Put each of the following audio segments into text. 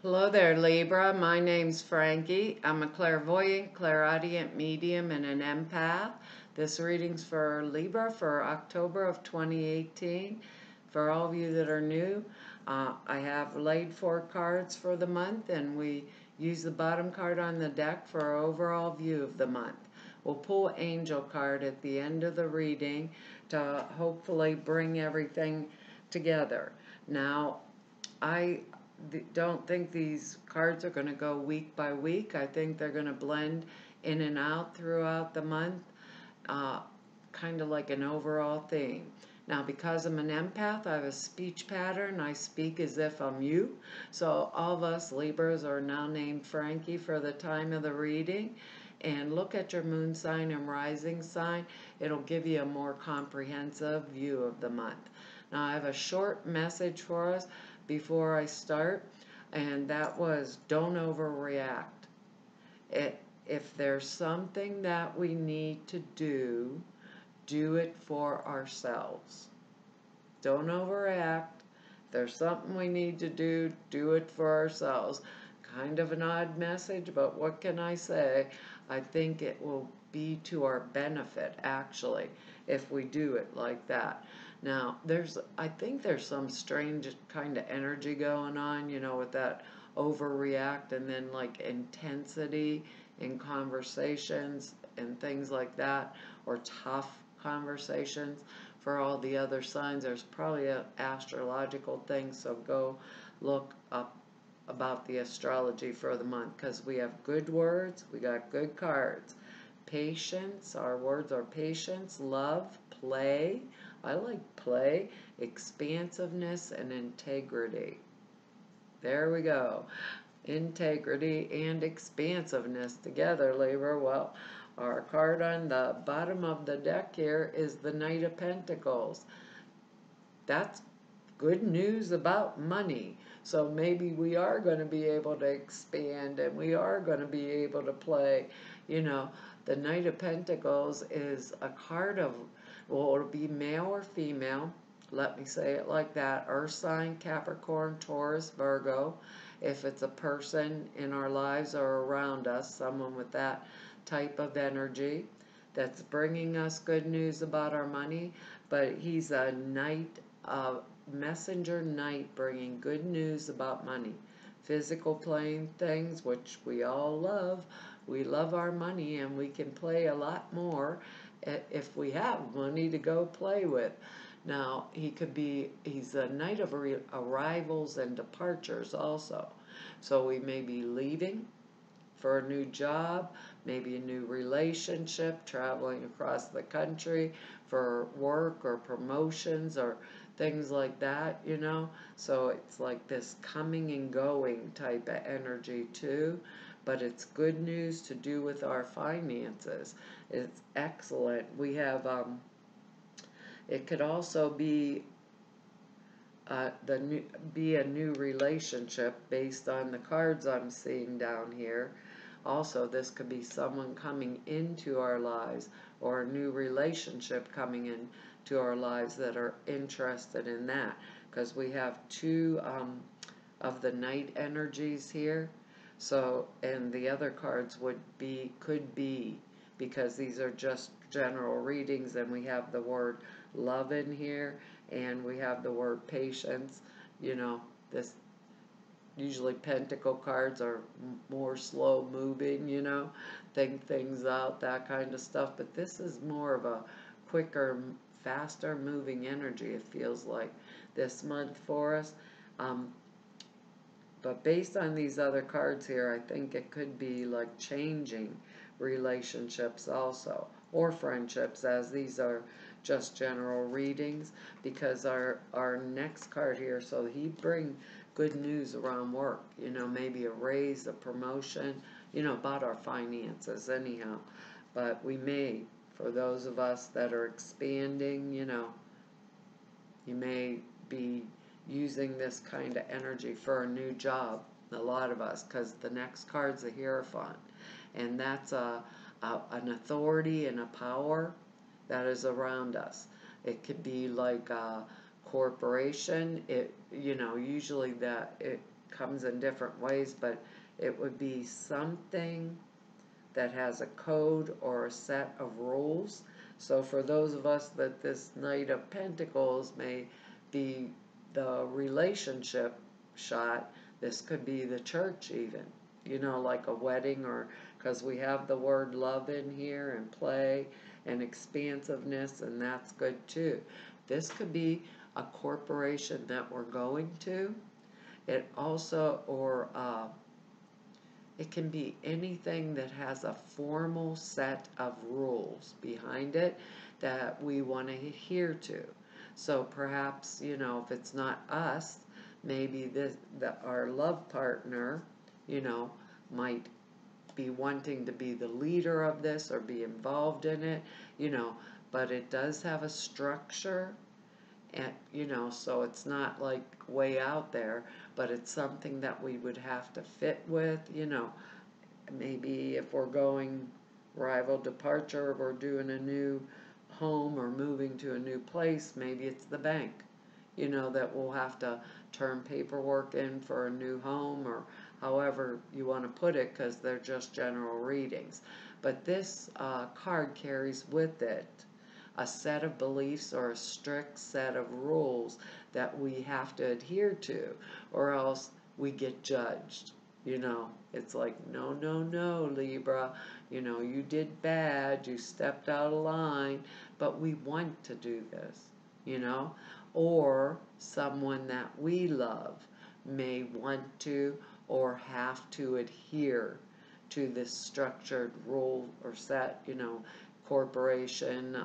Hello there, Libra. My name's Frankie. I'm a clairvoyant, clairaudient medium, and an empath. This reading's for Libra for October of 2018. For all of you that are new, I have laid 4 cards for the month, and we use the bottom card on the deck for our overall view of the month. We'll pull Angel card at the end of the reading to hopefully bring everything together. Now, I don't think these cards are going to go week by week. I think they're going to blend in and out throughout the month, kind of like an overall theme. Now, because I'm an empath, I have a speech pattern. I speak as if I'm you. So all of us Libras are now named Frankie for the time of the reading. And look at your moon sign and rising sign. It'll give you a more comprehensive view of the month. Now, I have a short message for us before I start, and that was don't overreact. If there's something that we need to do it for ourselves. Don't overreact. If there's something we need to do it for ourselves. Kind of an odd message, but what can I say? I think it will be to our benefit, actually, if we do it like that. Now, I think there's some strange kind of energy going on, with that overreact and then like intensity in conversations and things like that, or tough conversations. For all the other signs, there's probably an astrological thing, so go look up about the astrology for the month, because we have good words, we got good cards. Patience, our words are patience, love, play. I like play, expansiveness, and integrity. There we go. Integrity and expansiveness together, Libra. Well, our card on the bottom of the deck here is the Knight of Pentacles. That's good news about money. So maybe we are going to be able to expand and we are going to be able to play. The Knight of Pentacles is a card of, well, it'll be male or female. Let me say it like that. Earth sign, Capricorn, Taurus, Virgo. If it's a person in our lives or around us, someone with that type of energy that's bringing us good news about our money. But he's a knight, messenger knight, bringing good news about money. Physical playing things, which we all love. We love our money, and we can play a lot more if we have money to go play with. Now, he's a knight of arrivals and departures also. So we may be leaving for a new job, maybe a new relationship, traveling across the country for work or promotions or things like that, So it's like this coming and going type of energy too, but it's good news to do with our finances. It's excellent. We have, it could also be a new relationship based on the cards I'm seeing down here. Also, this could be someone coming into our lives or a new relationship coming into our lives that are interested in that, because we have 2 of the night energies here. So, and the other cards could be, because these are just general readings, and we have the word love in here, and we have the word patience. This usually pentacle cards are more slow moving, think things out, that kind of stuff. But this is more of a quicker, faster moving energy, it feels like, this month for us. But based on these other cards here, I think it could be like changing relationships also, or friendships, as these are just general readings, because our next card here, so he bring good news around work, maybe a raise, a promotion, about our finances anyhow. But we may, for those of us that are expanding, you may be using this kind of energy for a new job, a lot of us, because the next card's a Hierophant, and that's an authority and a power that is around us. It could be like a corporation. Usually comes in different ways, but it would be something that has a code or a set of rules. So for those of us that this Knight of Pentacles may be the relationship shot, this could be the church even, you know, like a wedding, or because we have the word love in here and play and expansiveness, and that's good too. This could be a corporation that we're going to. It also, or it can be anything that has a formal set of rules behind it that we want to adhere to. So perhaps, you know, if it's not us, maybe our love partner, you know, might be wanting to be the leader of this or be involved in it, you know, but it does have a structure, and you know, so it's not like way out there, but it's something that we would have to fit with, you know. Maybe if we're going rival departure, we're doing a new home or moving to a new place, maybe it's the bank, you know, that we'll have to turn paperwork in for a new home, or however you want to put it, because they're just general readings. But this card carries with it a set of beliefs or a strict set of rules that we have to adhere to, or else we get judged. You know, it's like, no, no, no, Libra, you know, you did bad, you stepped out of line, but we want to do this, you know. Or someone that we love may want to or have to adhere to this structured rule or set, you know, corporation,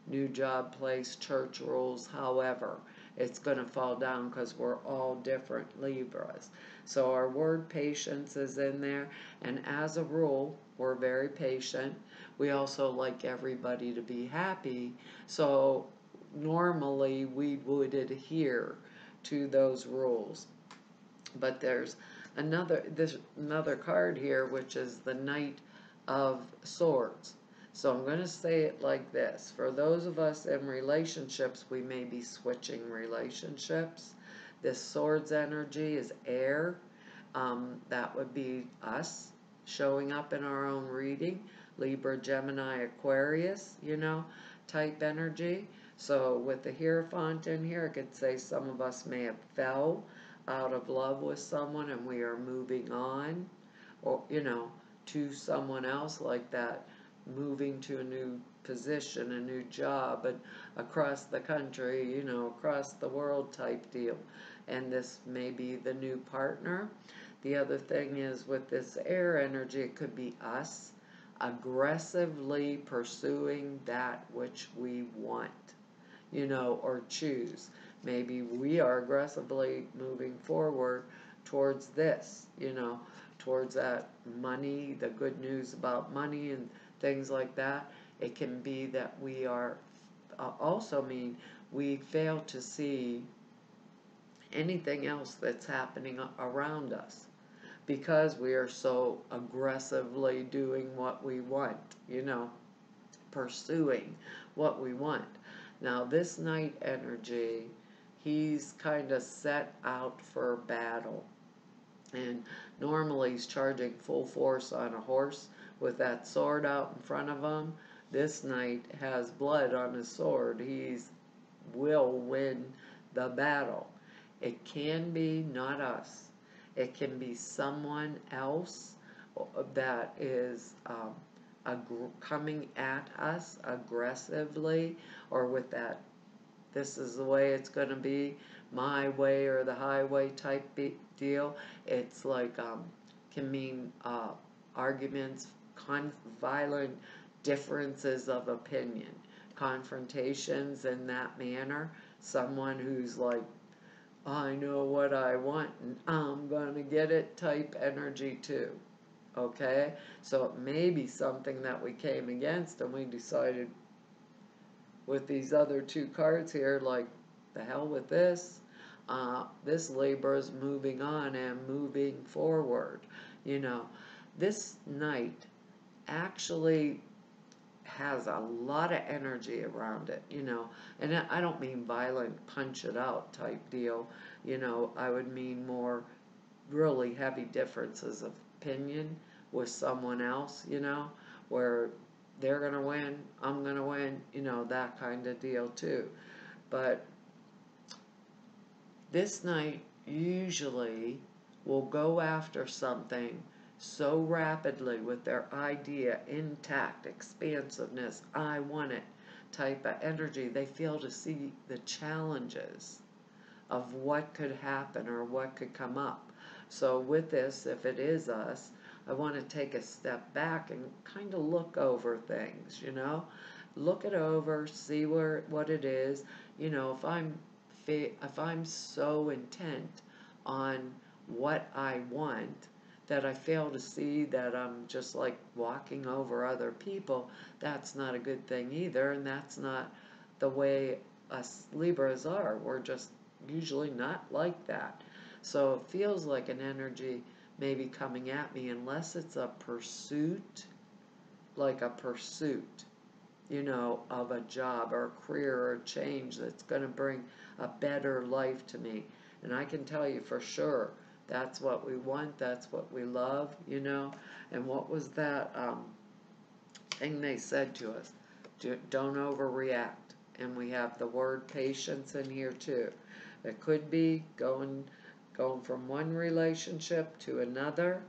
new job place, church rules, however. It's going to fall down because we're all different Libras. So our word patience is in there, and as a rule, we're very patient. We also like everybody to be happy, so normally we would adhere to those rules. But there's another card here, which is the Knight of Swords. So I'm going to say it like this. For those of us in relationships, we may be switching relationships. This Swords energy is air. That would be us showing up in our own reading. Libra, Gemini, Aquarius, you know, type energy. So with the Hierophant in here, I could say some of us may have fell out of love with someone and we are moving on, or, you know, to someone else, like that, moving to a new position, a new job, and across the country, you know, across the world type deal. And this may be the new partner. The other thing is with this air energy, it could be us aggressively pursuing that which we want, you know, or choose. Maybe we are aggressively moving forward towards this, you know, towards that money, the good news about money and things like that. It can be that we are also mean we fail to see anything else that's happening around us because we are so aggressively doing what we want, you know, pursuing what we want. Now this Knight energy, he's kind of set out for battle, and normally he's charging full force on a horse with that sword out in front of him. This Knight has blood on his sword. He's will win the battle. It can be not us. It can be someone else that is coming at us aggressively, or with that, this is the way it's going to be, my way or the highway type deal. It's like, can mean arguments, violent differences of opinion, confrontations in that manner. Someone who's like, I know what I want and I'm going to get it type energy too. Okay? So it may be something that we came against and we decided with these other two cards here, like, the hell with this. This Libra is moving on and moving forward. You know, this Knight actually has a lot of energy around it, you know, and I don't mean violent punch it out type deal, you know, I would mean more really heavy differences of opinion with someone else, where they're going to win, I'm going to win, that kind of deal too. But this knight usually will go after something so rapidly with their idea intact, expansiveness, I want it type of energy. They fail to see the challenges of what could happen or what could come up. So with this, if it is us, I want to take a step back and kind of look over things, look it over, see what it is. If I'm so intent on what I want that I fail to see that I'm just like walking over other people, that's not a good thing either, and that's not the way us Libras are. We're just usually not like that. So it feels like an energy maybe coming at me, unless it's a pursuit, like a pursuit, of a job or a career or a change that's going to bring a better life to me. And I can tell you for sure, that's what we want, that's what we love, And what was that thing they said to us? Don't overreact. And we have the word patience in here too. It could be going from one relationship to another,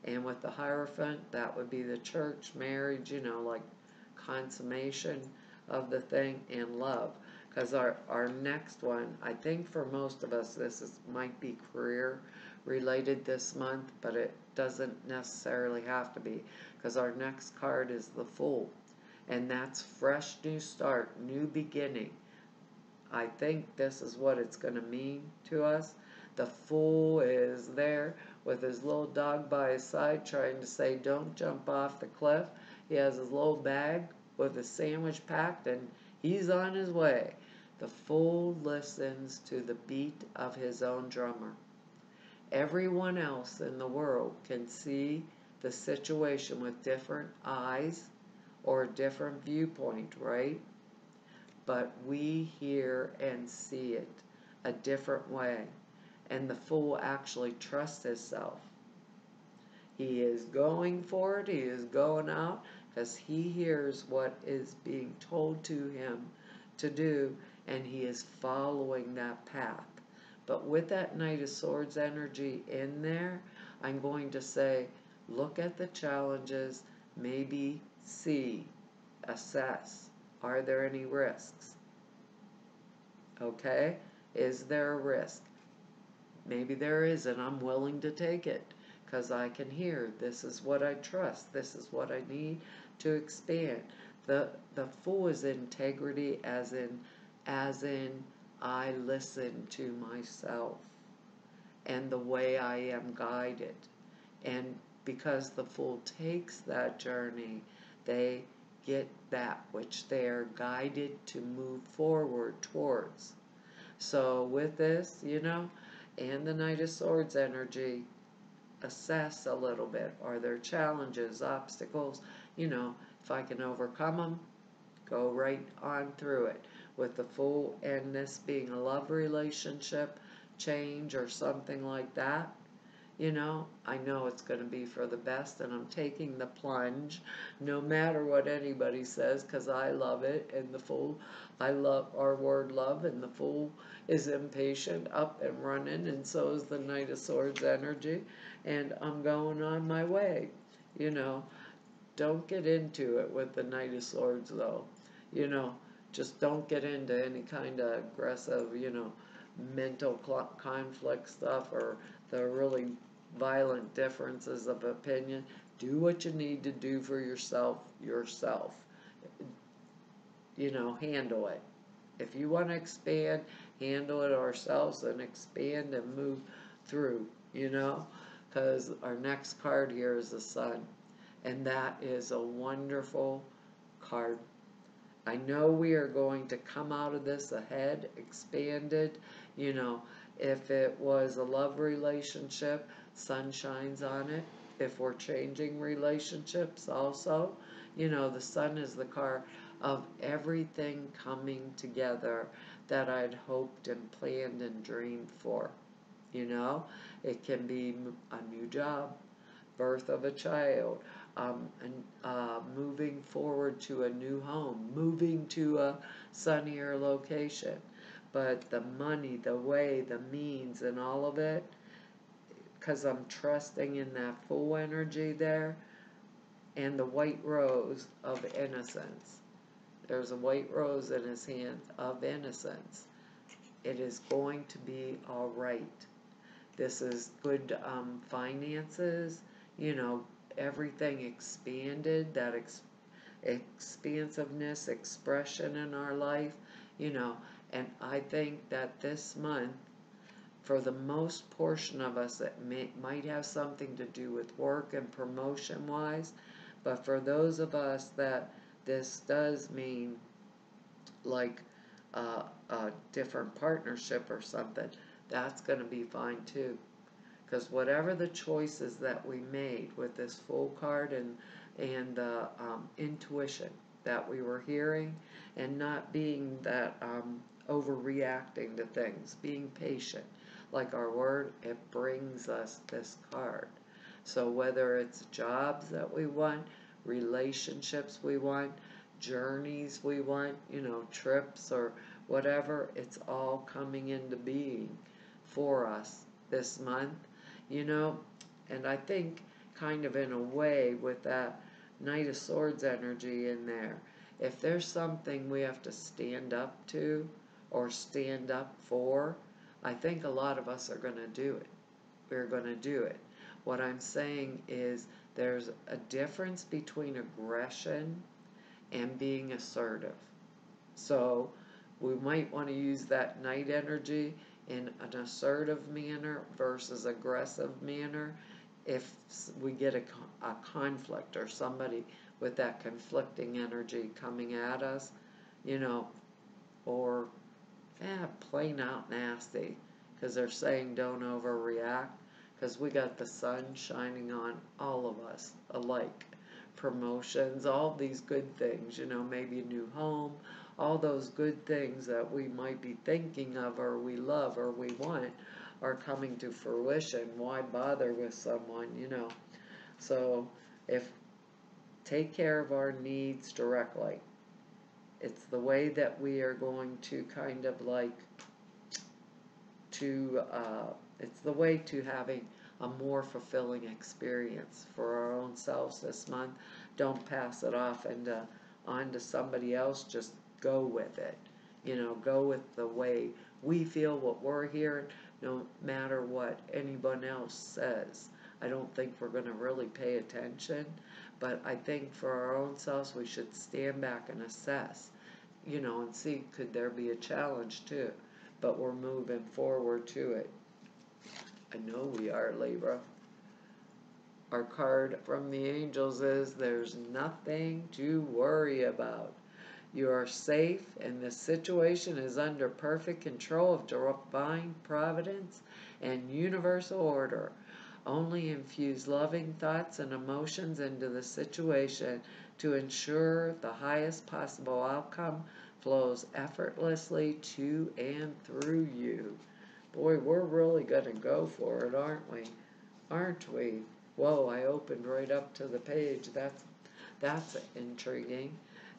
and with the Hierophant, that would be the church, marriage, like consummation of the thing, and love. Because our next one, I think for most of us, might be career related this month, but it doesn't necessarily have to be, because our next card is the Fool, and that's fresh new start, new beginning. I think this is what it's going to mean to us. The Fool is there with his little dog by his side trying to say, don't jump off the cliff. He has his little bag with a sandwich packed, and he's on his way. The Fool listens to the beat of his own drummer. Everyone else in the world can see the situation with different eyes or a different viewpoint, right? But we hear and see it a different way. And the Fool actually trusts himself. He is going for it, he is going out, because he hears what is being told to him to do, and he is following that path. But with that Knight of Swords energy in there, I'm going to say, look at the challenges, maybe see, assess. Are there any risks? Okay? Is there a risk? Maybe there is, and I'm willing to take it, because I can hear, this is what I trust, this is what I need to expand. The Fool is integrity, as in I listen to myself and the way I am guided. And because the Fool takes that journey, they get that which they are guided to move forward towards. So with this, and the Knight of Swords energy, assess a little bit. Are there challenges, obstacles? If I can overcome them, go right on through it. With the Fool and this being a love relationship, change or something like that, I know it's going to be for the best, and I'm taking the plunge no matter what anybody says, because I love it. And the Fool, I love our word love, and the Fool is impatient, up and running, and so is the Knight of Swords energy, and I'm going on my way. Don't get into it with the Knight of Swords though. Just don't get into any kind of aggressive, mental conflict stuff, or the really violent differences of opinion. Do what you need to do for yourself. Handle it. If you want to expand, handle it ourselves and expand and move through, because our next card here is the Sun, and that is a wonderful card. I know we are going to come out of this ahead, expanded. If it was a love relationship, sun shines on it. If we're changing relationships also, the Sun is the card of everything coming together that I'd hoped and planned and dreamed for, It can be a new job, birth of a child, and moving forward to a new home, moving to a sunnier location. But the money, the way, the means, and all of it, because I'm trusting in that full energy there, and the white rose of innocence. There's a white rose in his hand of innocence. It is going to be all right. This is good finances, you know, everything expanded, that expansiveness, expression in our life, you know. And I think that this month, for the most portion of us, it might have something to do with work and promotion wise, but for those of us that this does mean, like a different partnership or something, that's going to be fine too. Because whatever the choices that we made with this full card and the intuition that we were hearing, and not being that overreacting to things, being patient, like our word, it brings us this card. So whether it's jobs that we want, relationships we want, journeys we want, you know, trips or whatever, it's all coming into being for us this month, you know. And I think kind of in a way with that Knight of Swords energy in there, if there's something we have to stand up to or stand up for, I think a lot of us are going to do it. We're going to do it. What I'm saying is there's a difference between aggression and being assertive. So we might want to use that Knight energy in an assertive manner versus aggressive manner if we get a conflict or somebody with that conflicting energy coming at us, you know, or plain out nasty, because they're saying don't overreact, because we got the sun shining on all of us alike. Promotions, all these good things, you know, maybe a new home, all those good things that we might be thinking of or we love or we want are coming to fruition. Why bother with someone, you know? So if take care of our needs directly, it's the way that we are going to kind of like to it's the way to having a more fulfilling experience for our own selves this month. Don't pass it off and on to somebody else. Just go with it. You know, go with the way we feel, what we're hearing, no matter what anyone else says. I don't think we're going to really pay attention, but I think for our own selves we should stand back and assess, you know, and see could there be a challenge too. But we're moving forward to it. I know we are, Libra. Our card from the angels is there's nothing to worry about. You are safe and the situation is under perfect control of divine providence and universal order. Only infuse loving thoughts and emotions into the situation to ensure the highest possible outcome flows effortlessly to and through you. Boy, we're really going to go for it, aren't we? Aren't we? Whoa, I opened right up to the page. That's intriguing.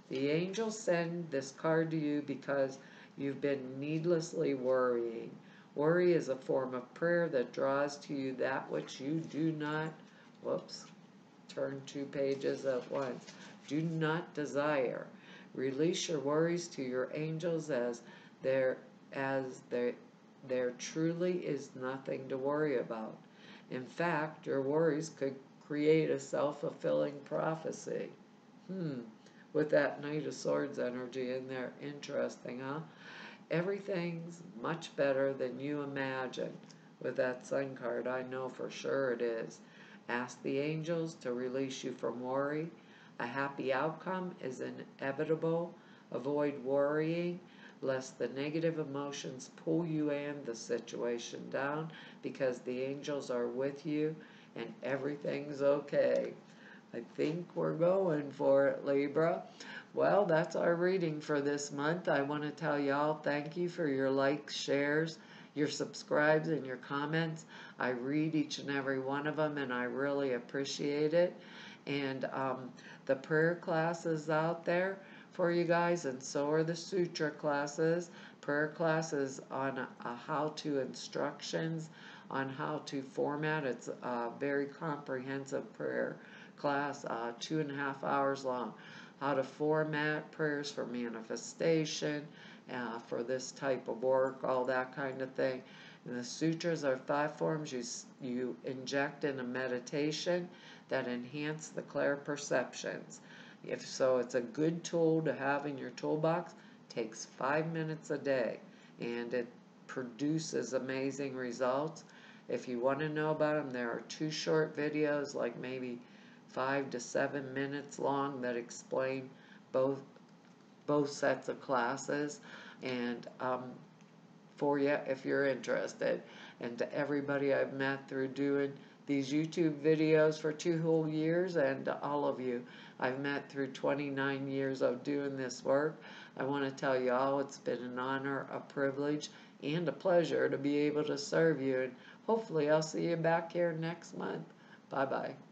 The angels send this card to you because you've been needlessly worrying. Worry is a form of prayer that draws to you that which you do not, turn 2 pages at once, do not desire. Release your worries to your angels as there truly is nothing to worry about. In fact, your worries could create a self-fulfilling prophecy. With that Knight of Swords energy in there. Interesting, huh? Everything's much better than you imagine. With that Sun card, I know for sure it is. Ask the angels to release you from worry. A happy outcome is inevitable. Avoid worrying, lest the negative emotions pull you and the situation down, because the angels are with you and everything's okay. I think we're going for it, Libra. Well, that's our reading for this month. I want to tell y'all thank you for your likes, shares, your subscribes and your comments. I read each and every one of them, and I really appreciate it. And the prayer classes out there for you guys, and so are the sutra classes. Prayer classes on how-to instructions on how to format. It's a very comprehensive prayer class, 2.5 hours long. How to format prayers for manifestation, for this type of work, all that kind of thing. And the sutras are 5 forms you inject in a meditation that enhance the clear perceptions. If so, it's a good tool to have in your toolbox. Takes 5 minutes a day, and it produces amazing results. If you want to know about them, there are 2 short videos, like maybe 5 to 7 minutes long, that explain both sets of classes, and for you if you're interested. And to everybody I've met through doing these YouTube videos for 2 whole years, and to all of you I've met through 29 years of doing this work, I want to tell you all it's been an honor, a privilege, and a pleasure to be able to serve you. And hopefully I'll see you back here next month. Bye-bye.